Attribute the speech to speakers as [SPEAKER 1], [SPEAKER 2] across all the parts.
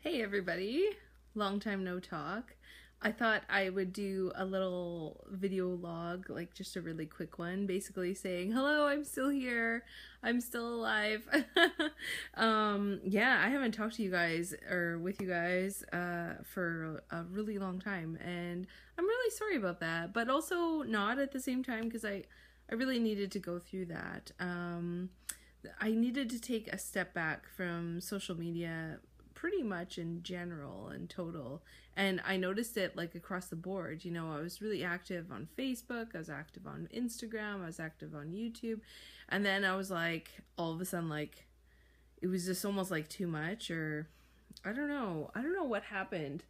[SPEAKER 1] Hey everybody, long time no talk. I thought I would do a little video log, like just a really quick one, basically saying, hello, I'm still here, I'm still alive. Yeah, I haven't talked to you guys or with you guys for a really long time, and I'm really sorry about that, but also not at the same time because I really needed to go through that. I needed to take a step back from social media pretty much in general and total, and I noticed it like across the board. I was really active on Facebook, I was active on Instagram, I was active on YouTube, and then I was like, all of a sudden, like, it was just almost like too much, or I don't know what happened.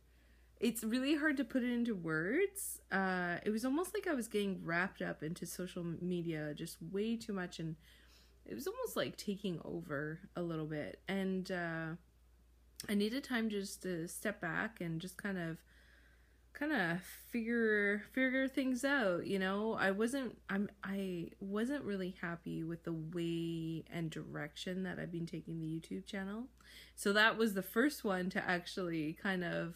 [SPEAKER 1] It's really hard to put it into words. It was almost like I was getting wrapped up into social media just way too much, and it was almost like taking over a little bit. And I needed time just to step back and just kind of figure things out. I wasn't really happy with the way and direction that I've been taking the YouTube channel. So that was the first one to actually kind of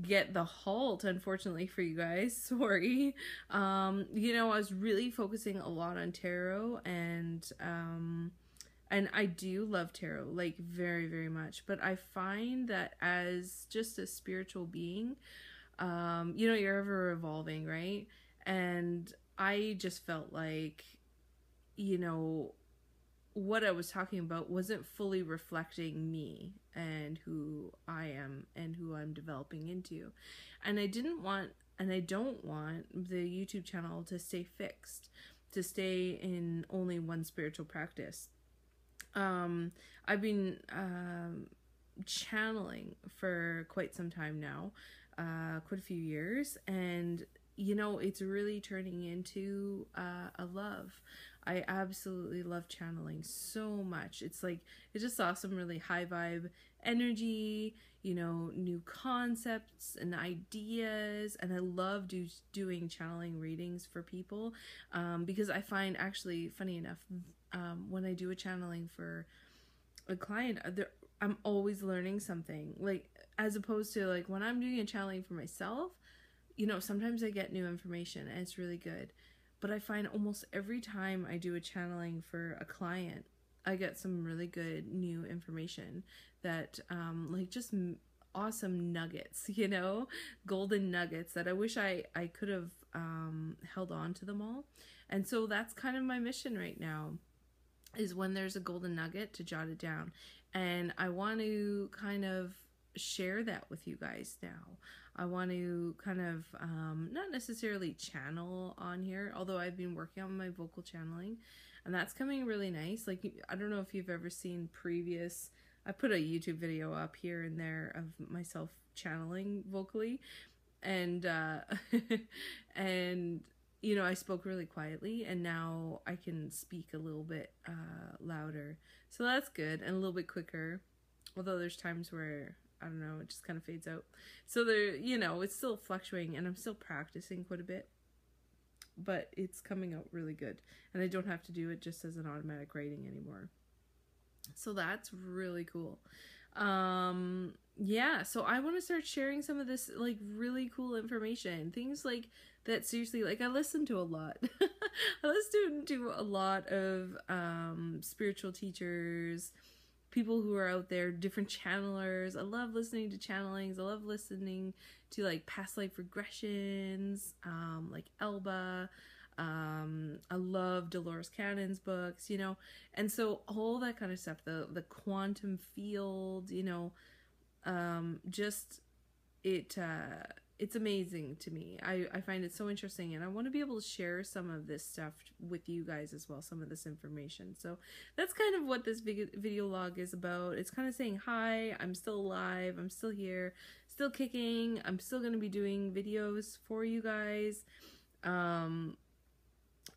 [SPEAKER 1] get the halt, unfortunately for you guys. Sorry. I was really focusing a lot on tarot, and I do love tarot, like, very, very much. But I find that as just a spiritual being, you're ever evolving, right? And I just felt like, you know, what I was talking about wasn't fully reflecting me and who I am and who I'm developing into. And I don't want the YouTube channel to stay fixed, to stay in only one spiritual practice. I've been channeling for quite some time now, quite a few years, and it's really turning into a love. I absolutely love channeling so much. It's just awesome, really high vibe energy, new concepts and ideas. And I love doing channeling readings for people, because I find, actually, funny enough, when I do a channeling for a client, I'm always learning something. Like, as opposed to, like, when I'm doing a channeling for myself, sometimes I get new information and it's really good. But I find almost every time I do a channeling for a client, I get some really good new information that, like, just awesome nuggets, golden nuggets that I wish I could have held on to them all. And so that's kind of my mission right now, is when there's a golden nugget, to jot it down. And I want to kind of share that with you guys now. I want to kind of not necessarily channel on here, although I've been working on my vocal channeling, and that's coming really nice. Like, I don't know if you've ever seen previous, I put a YouTube video up here and there of myself channeling vocally, and and I spoke really quietly, and now I can speak a little bit louder. So that's good, and a little bit quicker. Although there's times where, I don't know, it just kind of fades out. So it's still fluctuating, and I'm still practicing quite a bit. But it's coming out really good. And I don't have to do it just as an automatic writing anymore. So that's really cool. Yeah, so I want to start sharing some of this, like, really cool information. Things like that, seriously, like, I listen to a lot. I listen to a lot of spiritual teachers, people who are out there, different channelers. I love listening to channelings. I love listening to, like, past life regressions, like Elba. I love Dolores Cannon's books, and so all that kind of stuff, the quantum field, just it's amazing to me. I find it so interesting, and I want to be able to share some of this stuff with you guys as well, some of this information. So that's kind of what this video log is about. It's kind of saying, hi, I'm still alive, I'm still here, still kicking, I'm still going to be doing videos for you guys.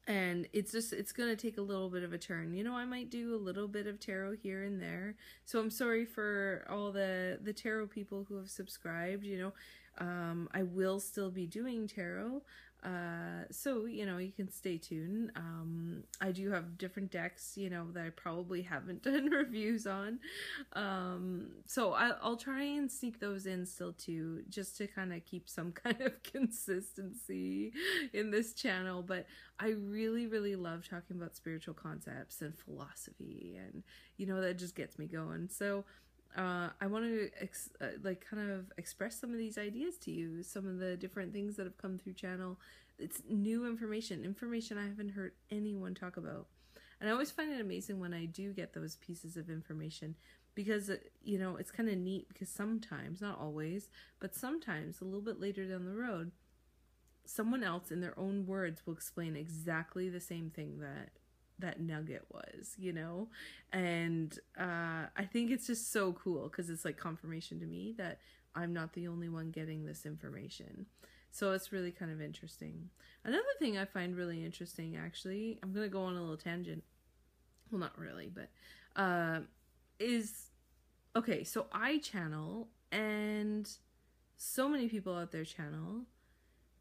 [SPEAKER 1] And it's gonna take a little bit of a turn. I might do a little bit of tarot here and there. So I'm sorry for all the tarot people who have subscribed. I will still be doing tarot. So, you know, you can stay tuned. I do have different decks, you know, that I probably haven't done reviews on. So I'll try and sneak those in still too, just to kind of keep some kind of consistency in this channel. But I really, really love talking about spiritual concepts and philosophy, and, you know, that just gets me going. So I want to like kind of express some of these ideas to you, some of the different things that have come through channel. It's new information I haven't heard anyone talk about. And I always find it amazing when I do get those pieces of information, because, you know, it's kind of neat, because sometimes, not always, but sometimes a little bit later down the road, someone else in their own words will explain exactly the same thing that nugget was, you know. And I think it's just so cool, because it's like confirmation to me that I'm not the only one getting this information. So it's really kind of interesting. Another thing I find really interesting, actually, I'm gonna go on a little tangent, well, not really, but is, okay, so I channel, and so many people out there channel,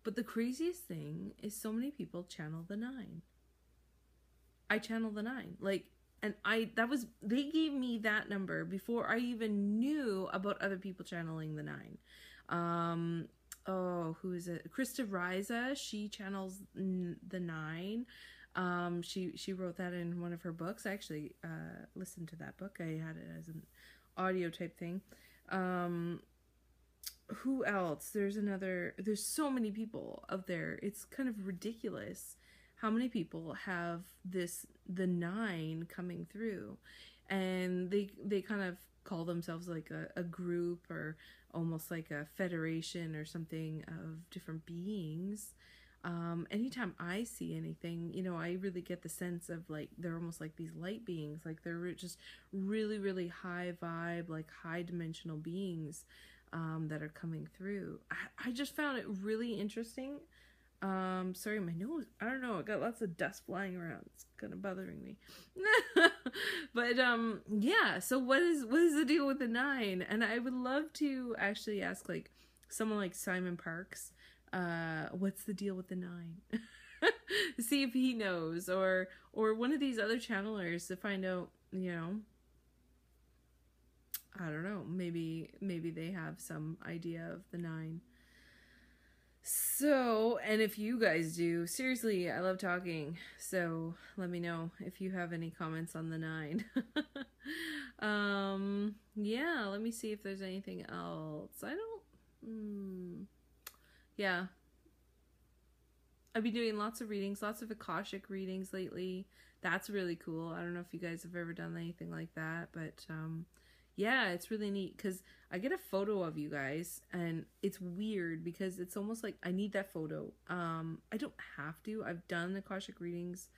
[SPEAKER 1] but the craziest thing is so many people channel the 9. I channel the 9, like, and they gave me that number before I even knew about other people channeling the 9. Oh, who is it? Krista Riza, she channels the 9. She wrote that in one of her books. I actually listened to that book. I had it as an audio type thing. Who else? There's so many people out there. It's kind of ridiculous how many people have the 9 coming through, and they kind of call themselves like a group, or almost like a federation or something of different beings. Anytime I see anything, you know, I really get the sense of like they're almost like these light beings, like they're just really, really high vibe, like high dimensional beings that are coming through. I just found it really interesting. Sorry, my nose, I don't know, I got lots of dust flying around. It's kind of bothering me. But, yeah, so what is the deal with the 9? And I would love to actually ask, like, someone like Simon Parks, what's the deal with the 9? See if he knows, or one of these other channelers, to find out, you know, I don't know, maybe they have some idea of the 9. So, and if you guys do, seriously, I love talking, so let me know if you have any comments on the 9. Yeah, let me see if there's anything else. Yeah. I've been doing lots of readings, lots of Akashic readings lately. That's really cool. I don't know if you guys have ever done anything like that, but, yeah, it's really neat, because I get a photo of you guys, and it's weird because it's almost like I need that photo. I don't have to. I've done Akashic readings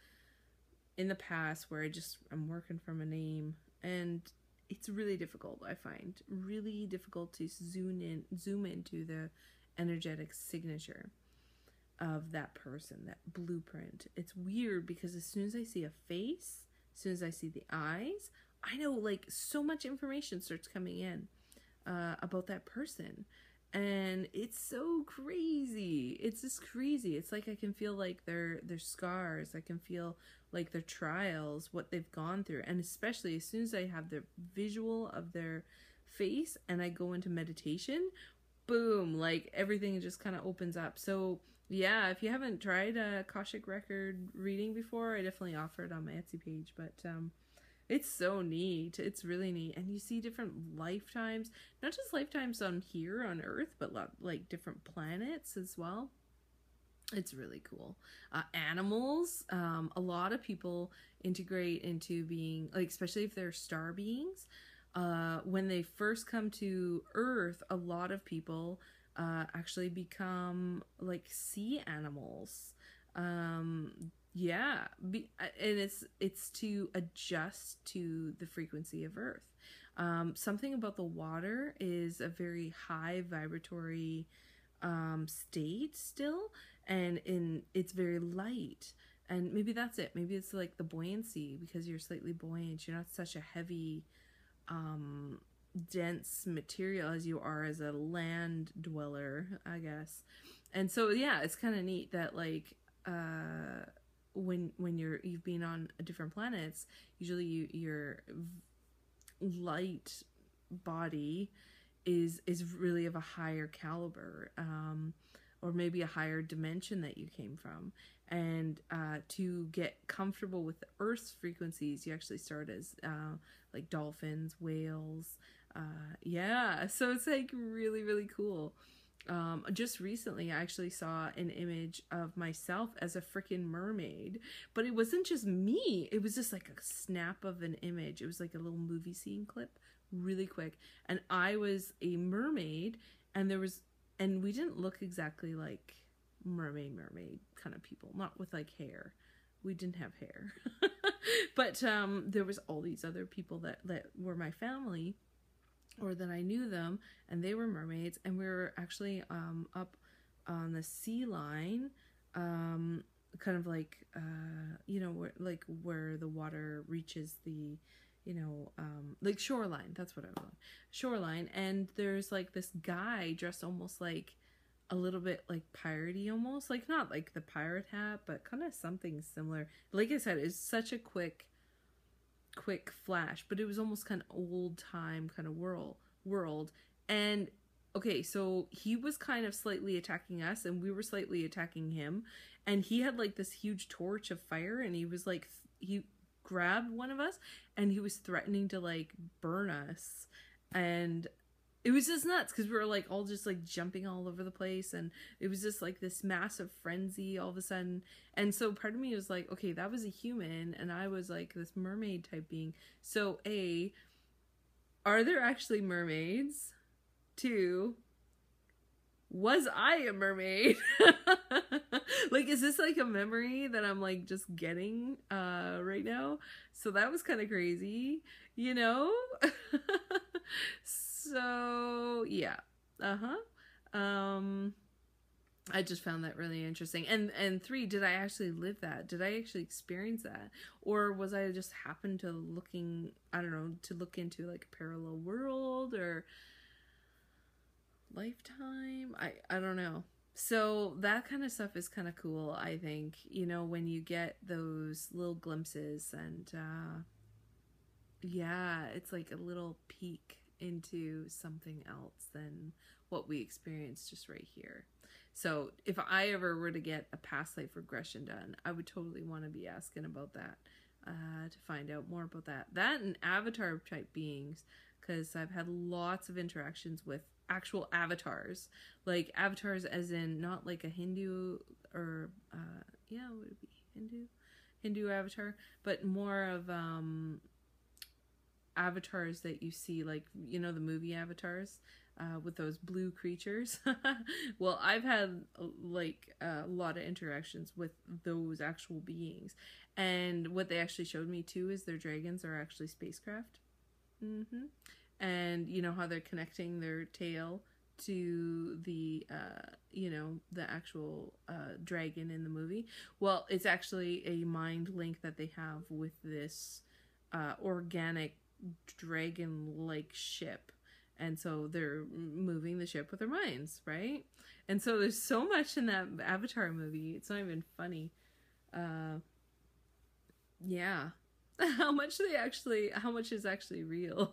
[SPEAKER 1] in the past where I'm working from a name, and it's really difficult, I find. Really difficult to zoom into the energetic signature of that person, that blueprint. It's weird because as soon as I see a face, as soon as I see the eyes, I know, like, so much information starts coming in about that person, and it's so crazy. It's just crazy. It's like I can feel like their scars. I can feel like their trials, what they've gone through, and especially as soon as I have the visual of their face and I go into meditation, boom, like everything just kind of opens up. So yeah, if you haven't tried a Akashic record reading before, I definitely offer it on my Etsy page, but it's so neat. It's really neat. And you see different lifetimes, not just lifetimes on here on Earth, but like different planets as well. It's really cool. Animals, a lot of people integrate into being, like, especially if they're star beings. When they first come to Earth, a lot of people actually become like sea animals. Yeah, and it's to adjust to the frequency of Earth. Something about the water is a very high vibratory state still, and it's very light. And maybe that's it. Maybe it's like the buoyancy, because you're slightly buoyant. You're not such a heavy, dense material as you are as a land dweller, I guess. And so yeah, it's kind of neat that like when you've been on different planets, usually your light body is really of a higher caliber, or maybe a higher dimension that you came from. And to get comfortable with the Earth's frequencies, you actually start as like dolphins, whales. Yeah, so it's like really, really cool. Just recently, I actually saw an image of myself as a freaking mermaid, but it wasn't just me. It was just like a snap of an image. It was like a little movie scene clip, really quick. And I was a mermaid, and and we didn't look exactly like mermaid kind of people, not with like hair. We didn't have hair. But there was all these other people that were my family, or that I knew them, and they were mermaids, and we were actually up on the sea line, kind of like where the water reaches the like shoreline. That's what I want. Shoreline. And there's like this guy dressed almost like a little bit like piratey, almost like, not like the pirate hat, but kind of something similar. Like I said, it's such a quick flash, but it was almost kind of old time kind of world. And okay, so he was kind of slightly attacking us, and we were slightly attacking him, and he had like this huge torch of fire, and he was like, he grabbed one of us, and he was threatening to like burn us. And it was just nuts, because we were like all just like jumping all over the place, and it was just like this massive frenzy all of a sudden. And so part of me was like, okay, that was a human, and I was like this mermaid type being. So are there actually mermaids? 2, was I a mermaid? Like, is this like a memory that I'm like just getting right now? So that was kind of crazy, you know? So yeah. I just found that really interesting. And 3, did I actually live that? Did I actually experience that? Or was I just happened to look into like a parallel world or lifetime? I don't know. So that kind of stuff is kind of cool, I think, when you get those little glimpses. And yeah, it's like a little peek into something else than what we experience just right here. So if I ever were to get a past life regression done, I would totally want to be asking about that, to find out more about that and avatar type beings, because I've had lots of interactions with actual avatars, like avatars as in not like a Hindu or would it be Hindu avatar, but more of avatars that you see, like, the movie avatars, with those blue creatures. Well, I've had like a lot of interactions with those actual beings, and what they actually showed me too is their dragons are actually spacecraft. And you know how they're connecting their tail to the the actual dragon in the movie. Well, it's actually a mind link that they have with this organic dragon-like ship, and so they're moving the ship with their minds, right? And so there's so much in that Avatar movie, it's not even funny. Yeah. How much is actually real.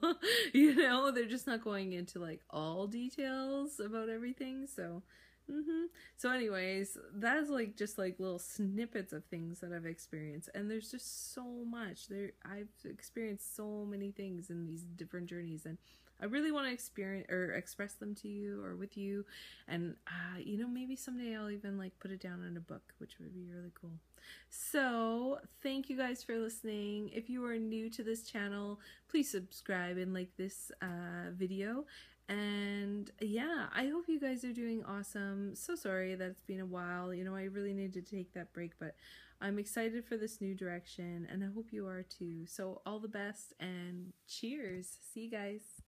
[SPEAKER 1] They're just not going into like all details about everything. So so anyways, that's like just like little snippets of things that I've experienced, and there's just so much I've experienced so many things in these different journeys, and I really want to experience or express them to you or with you. And maybe someday I'll even like put it down in a book, which would be really cool. So thank you guys for listening. If you are new to this channel, please subscribe and like this video. And yeah, I hope you guys are doing awesome. So sorry that it's been a while. I really needed to take that break, but I'm excited for this new direction, and I hope you are too. So all the best, and cheers. See you guys.